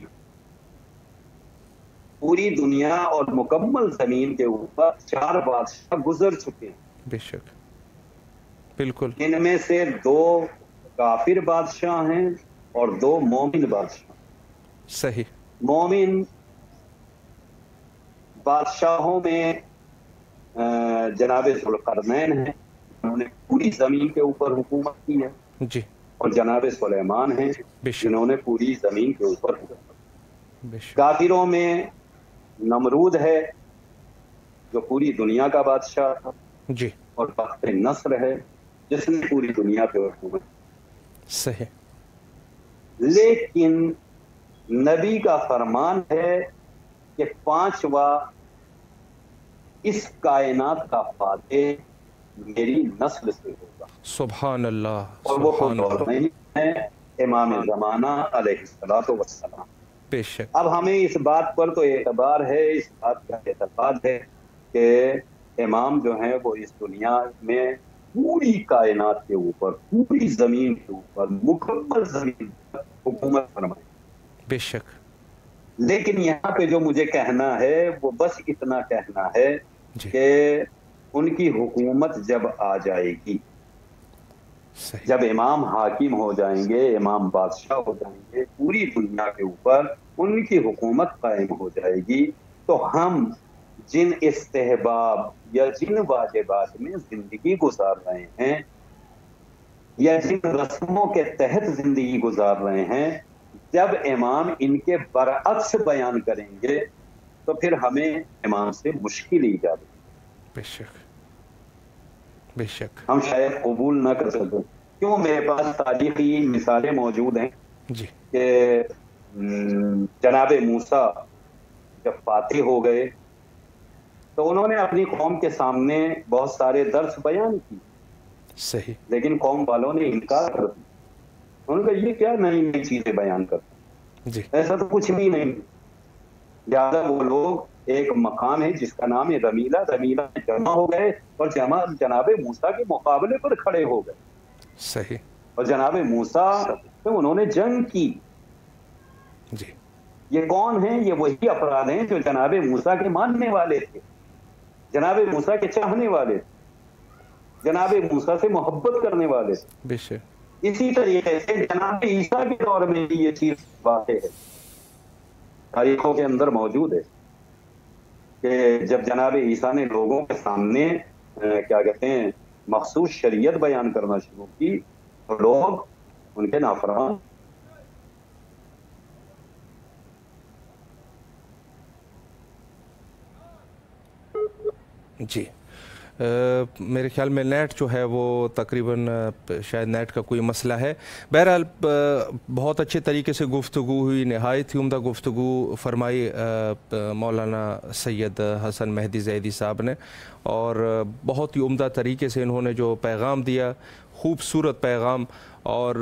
پوری دنیا اور مکمل زمین کے اوپر 4 بادشاہ گزر چکے ہیں. بے شک بالکل. ان میں سے 2 کافر بادشاہ ہیں اور 2 مومن بادشاہ. صحیح. مومن بادشاہوں میں جناب ذوالقرنین ہیں، انہوں نے پوری زمین کے اوپر حکومت کی ہے، جی اور جناب سلیمان ہیں جنہوں نے پوری زمین کے اوپر حکومت کی۔ کافروں میں نمرود ہے جو پوری دنیا کا بادشاہ تھا، جی، اور بخت نصر ہے جس نے پوری دنیا پہ حکومت کی۔ صحیح۔ لیکن نبی کا فرمان ہے کہ پانچواں اس کائنات کا فاتح میری نسل سے ہوگا، سبحان اللہ، اور وہ کوئی اور نہیں ہے، امام زمانہ علیہ السلام۔ بے شک۔ اب ہمیں اس بات پر تو اعتبار ہے، اس بات کا اعتقاد ہے کہ امام جو ہیں وہ اس دنیا میں پوری کائنات کے اوپر، پوری زمین کے اوپر، مکمل زمین پر حکومت فرمائے۔ بے شک۔ لیکن یہاں پہ جو مجھے کہنا ہے وہ بس اتنا کہنا ہے کہ ان کی حکومت جب آ جائے گی، جب امام حاکم ہو جائیں گے، امام بادشاہ ہو جائیں گے پوری دنیا کے اوپر، ان کی حکومت قائم ہو جائے گی، تو ہم جن استحباب یا جن واجبات میں زندگی گزار رہے ہیں یا جن رسموں کے تحت زندگی گزار رہے ہیں، جب امام ان کے برعکس بیان کریں گے تو پھر ہمیں امام سے مشکل ایجاد ہوگی۔ بے شک، بے شک۔ ہم شاید قبول نہ کر سکیں، کیوں؟ میرے پاس تاریخی مثالیں موجود ہیں جی، کہ جناب موسیٰ جب فاتح ہو گئے تو انہوں نے اپنی قوم کے سامنے بہت سارے درس بیان کی، صحیح، لیکن قوم والوں نے انکار کر دیا۔ انہوں نے کہا یہ کیا نئی نئی چیزیں بیان کرتے، جی، ایسا تو کچھ بھی نہیں۔ لہٰذا وہ لوگ ایک مقام ہے جس کا نام ہے رمیلہ میں جمع ہو گئے اور جناب موسیٰ کے مقابلے پر کھڑے ہو گئے، صحیح، اور جناب موسیٰ سے انہوں نے جنگ کی۔ جی، یہ کون ہیں؟ یہ وہی افراد ہیں جو جناب موسیٰ کے ماننے والے تھے، جناب موسیٰ کے چاہنے والے تھے، جناب موسیٰ سے محبت کرنے والے تھے۔ بے شک۔ اسی طریقے سے جناب عیسیٰ کے دور میں بھی یہ چیز واقع ہے، تاریخوں کے اندر موجود ہے کہ جب جناب عیسیٰ نے لوگوں کے سامنے کیا کہتے ہیں مخصوص شریعت بیان کرنا شروع کی تو لوگ ان کے نافرمان۔ جی، میرے خیال میں نیٹ جو ہے وہ تقریباً شاید نیٹ کا کوئی مسئلہ ہے۔ بہرحال بہت اچھے طریقے سے گفتگو ہوئی، نہایت ہی عمدہ گفتگو فرمائی مولانا سید حسن مہدی زیدی صاحب نے، اور بہت ہی عمدہ طریقے سے انہوں نے جو پیغام دیا، خوبصورت پیغام، اور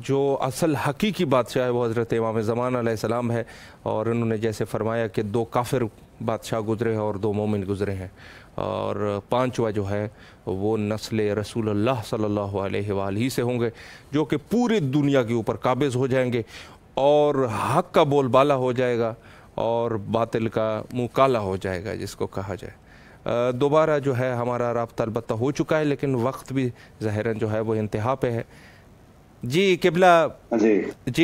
جو اصل حقیقی بادشاہ ہے وہ حضرت امام زمانہ علیہ السلام ہے، اور انہوں نے جیسے فرمایا کہ 2 کافر بادشاہ گزرے ہیں اور 2 مومن گزرے ہیں، اور 5واں جو ہے وہ نسل رسول اللہ صلی اللہ علیہ وآلہ سے ہوں گے، جو کہ پوری دنیا کے اوپر قابض ہو جائیں گے، اور حق کا بول بالا ہو جائے گا اور باطل کا منہ کالا ہو جائے گا جس کو کہا جائے۔ دوبارہ جو ہے ہمارا رابطہ البتہ ہو چکا ہے، لیکن وقت بھی ظاہراً جو ہے وہ انتہا پہ ہے۔ جی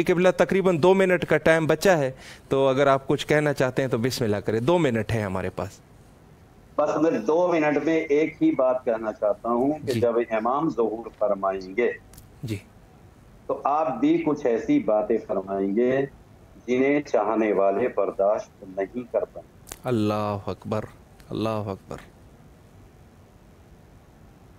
قبلہ تقریباً 2 منٹ کا ٹائم بچا ہے، تو اگر آپ کچھ کہنا چاہتے ہیں تو بسم اللہ کریں، 2 منٹ ہے ہمارے پاس۔ بس میں 2 منٹ میں ایک ہی بات کہنا چاہتا ہوں کہ جب امام ظہور فرمائیں گے جی، تو آپ بھی کچھ ایسی باتیں فرمائیں گے جنہیں چاہنے والے برداشت نہیں کر پائیں۔ اللہ اکبر، اللہ اکبر۔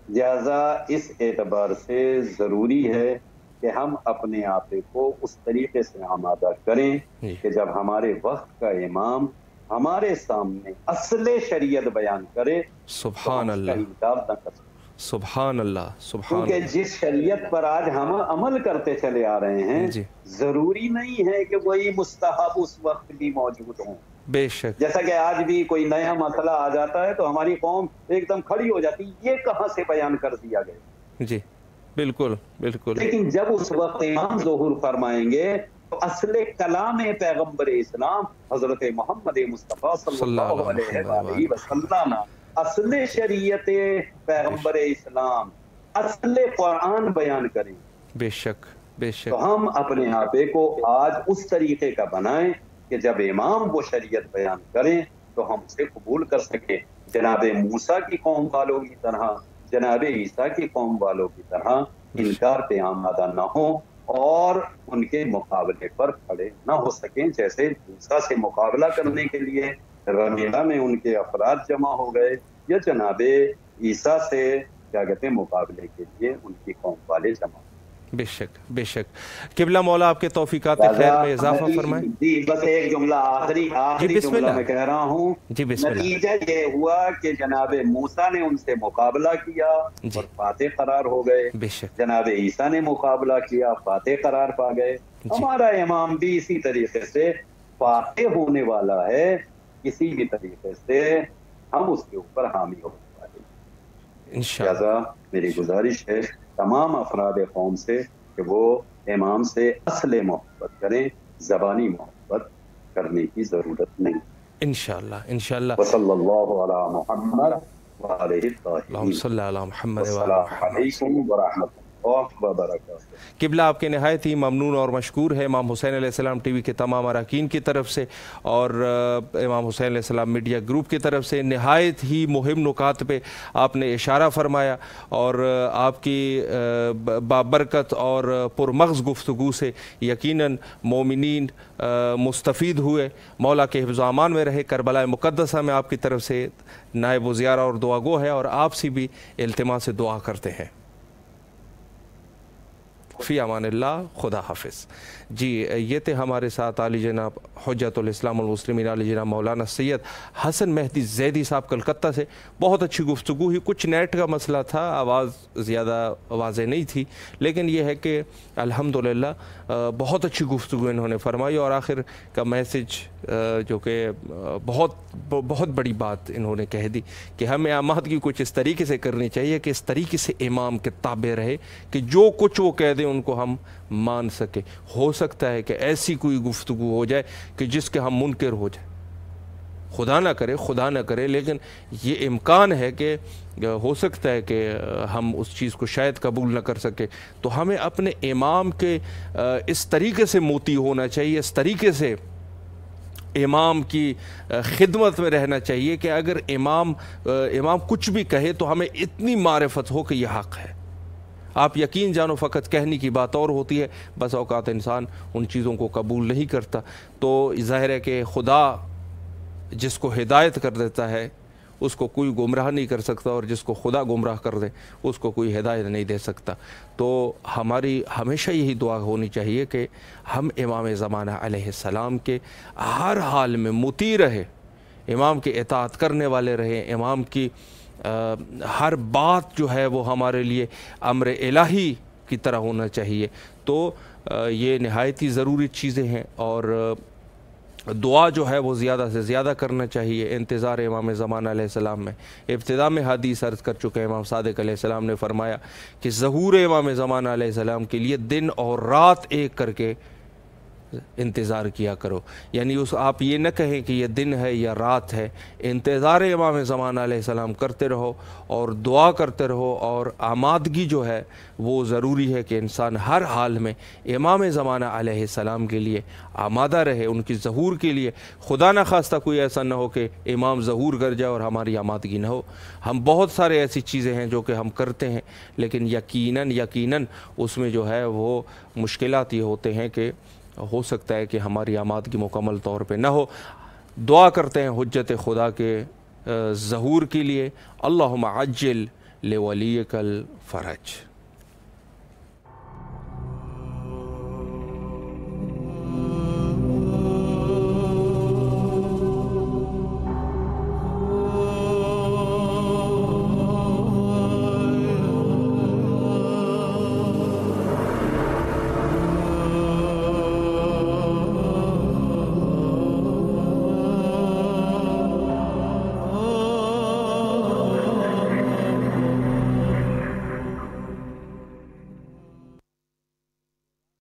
لہذا اس اعتبار سے ضروری ہے کہ ہم اپنے آپ کو اس طریقے سے آمادہ کریں کہ جب ہمارے وقت کا امام ہمارے سامنے اصل شریعت بیان کرے سبحان اللہ، انکار نہ کر سکیں۔ سبحان اللہ، سبحان اللہ، کیونکہ جس شریعت پر آج ہم عمل کرتے چلے آ رہے ہیں ضروری نہیں ہے کہ وہی مستحب اس وقت بھی موجود ہوں۔ بے شک، جیسا کہ آج بھی کوئی نیا مسئلہ آ جاتا ہے تو ہماری قوم ایک دم کھڑی ہو جاتی، یہ کہاں سے بیان کر دیا گیا؟ جی بالکل بالکل۔ لیکن جب اس وقت امام ظہور فرمائیں گے تو اصل کلام پیغمبر اسلام حضرت محمد مصطفیٰ صلی اللہ علیہ وآلہ وسلم، اصل شریعت پیغمبر اسلام، اصل قرآن بیان کریں۔ بے شک، بے شک۔ تو ہم اپنے آپ کو آج اس طریقے کا بنائیں کہ جب امام وہ شریعت بیان کریں تو ہم اسے قبول کر سکیں۔ جناب موسیٰ کی قوم والوں کی طرح، جناب عیسیٰ کی قوم والوں کی طرح انکار پہ آمادہ نہ ہوں اور ان کے مقابلے پر کھڑے نہ ہو سکیں. جیسے موسیٰ سے مقابلہ کرنے کے لیے رمیلہ میں ان کے افراد جمع ہو گئے، یا جناب عیسیٰ سے کیا کہتے ہیں مقابلے کے لیے ان کی قوم والے جمع. بے شک بے شک. قبلہ مولا آپ کے توفیقات خیر میں اضافہ فرمائیں. جی بس ایک جملہ آخری جملہ میں کہہ رہا ہوں. نتیجہ یہ ہوا کہ جناب موسیٰ نے ان سے مقابلہ کیا اور فاتح قرار ہو گئے. جناب عیسیٰ نے مقابلہ کیا، فاتح قرار پا گئے. ہمارا امام بھی اسی طریقے سے فاتح ہونے والا ہے، کسی بھی طریقے سے ہم اس کے اوپر حامی ہونے والے. لہٰذا میری گزارش ہے تمام افراد قوم سے کہ وہ امام سے اصل محبت کریں، زبانی محبت کرنے کی ضرورت نہیں. انشاءاللہ انشاءاللہ. وصلی اللہ علی محمد وآلہ الطاہرین. اللہم صلی علی محمد. السلام علیکم ورحمۃ اللہ وبرکاتہ. قبلہ آپ کے نہایت ہی ممنون اور مشکور ہے امام حسین علیہ السلام ٹی وی کے تمام اراکین کی طرف سے اور امام حسین علیہ السلام میڈیا گروپ کی طرف سے. نہایت ہی مہم نکات پہ آپ نے اشارہ فرمایا اور آپ کی بابرکت اور پرمغز گفتگو سے یقیناً مومنین مستفید ہوئے. مولا کے حفظ و امان میں رہے. کربلا مقدسہ میں آپ کی طرف سے نائب و زیارہ اور دعا گو ہے اور آپ سے بھی التماس سے دعا کرتے ہیں. فی امان اللہ. خدا حافظ. جی یہ تھے ہمارے ساتھ عالی جناب حجت الاسلام المسلمین عالی جناب مولانا سید حسن مہدی زیدی صاحب کلکتہ سے. بہت اچھی گفتگو ہوئی. کچھ نیٹ کا مسئلہ تھا، آواز زیادہ واضح نہیں تھی، لیکن یہ ہے کہ الحمدللہ بہت اچھی گفتگو انہوں نے فرمائی اور آخر کا میسج جو کہ بہت بڑی بات انہوں نے کہہ دی کہ ہمیں اعماد کی کچھ اس طریقے سے کرنی چاہیے کہ اس طریقے سے امام کے تابع رہے کہ جو کچھ وہ کہہ دیں ان کو ہم مان سکے. ہو سکتا ہے کہ ایسی کوئی گفتگو ہو جائے کہ جس کے ہم منکر ہو جائے، خدا نہ کرے، لیکن یہ امکان ہے کہ ہو سکتا ہے کہ ہم اس چیز کو شاید قبول نہ کر سکے. تو ہمیں اپنے امام کے اس طریقے سے موتی ہونا چاہیے، اس طریقے سے امام کی خدمت میں رہنا چاہیے کہ اگر امام کچھ بھی کہے تو ہمیں اتنی معرفت ہو کہ یہ حق ہے. آپ یقین جانو فقط کہنے کی بات اور ہوتی ہے، بس اوقات انسان ان چیزوں کو قبول نہیں کرتا. تو ظاہر ہے کہ خدا جس کو ہدایت کر دیتا ہے اس کو کوئی گمراہ نہیں کر سکتا، اور جس کو خدا گمراہ کر دے اس کو کوئی ہدایت نہیں دے سکتا. تو ہماری ہمیشہ یہی دعا ہونی چاہیے کہ ہم امام زمانہ علیہ السلام کے ہر حال میں مطیع رہے، امام کے اطاعت کرنے والے رہیں. امام کی ہر بات جو ہے وہ ہمارے لیے امر الہی کی طرح ہونا چاہیے. تو یہ نہایت ہی ضروری چیزیں ہیں اور دعا جو ہے وہ زیادہ سے زیادہ کرنا چاہیے. انتظار امام زمانہ علیہ السلام میں ابتدا میں حدیث عرض کر چکے امام صادق علیہ السلام نے فرمایا کہ ظہور امام زمانہ علیہ السلام کے لیے دن اور رات ایک کر کے انتظار کیا کرو. یعنی آپ یہ نہ کہیں کہ یہ دن ہے یا رات ہے، انتظار امام زمانہ علیہ السلام کرتے رہو اور دعا کرتے رہو. اور آمادگی جو ہے وہ ضروری ہے کہ انسان ہر حال میں امام زمانہ علیہ السلام کے لیے آمادہ رہے، ان کی ظہور کے لیے. خدا نہ خواستہ کوئی ایسا نہ ہو کہ امام ظہور کر جائے اور ہماری آمادگی نہ ہو. ہم بہت سارے ایسی چیزیں ہیں جو کہ ہم کرتے ہیں، لیکن یقیناً اس میں جو ہے وہ مشکلات یہ ہوتے ہیں کہ ہو سکتا ہے کہ ہماری آمادگی مکمل طور پہ نہ ہو. دعا کرتے ہیں حجت خدا کے ظہور کے لیے. اللہم عجل لولیک الفرج.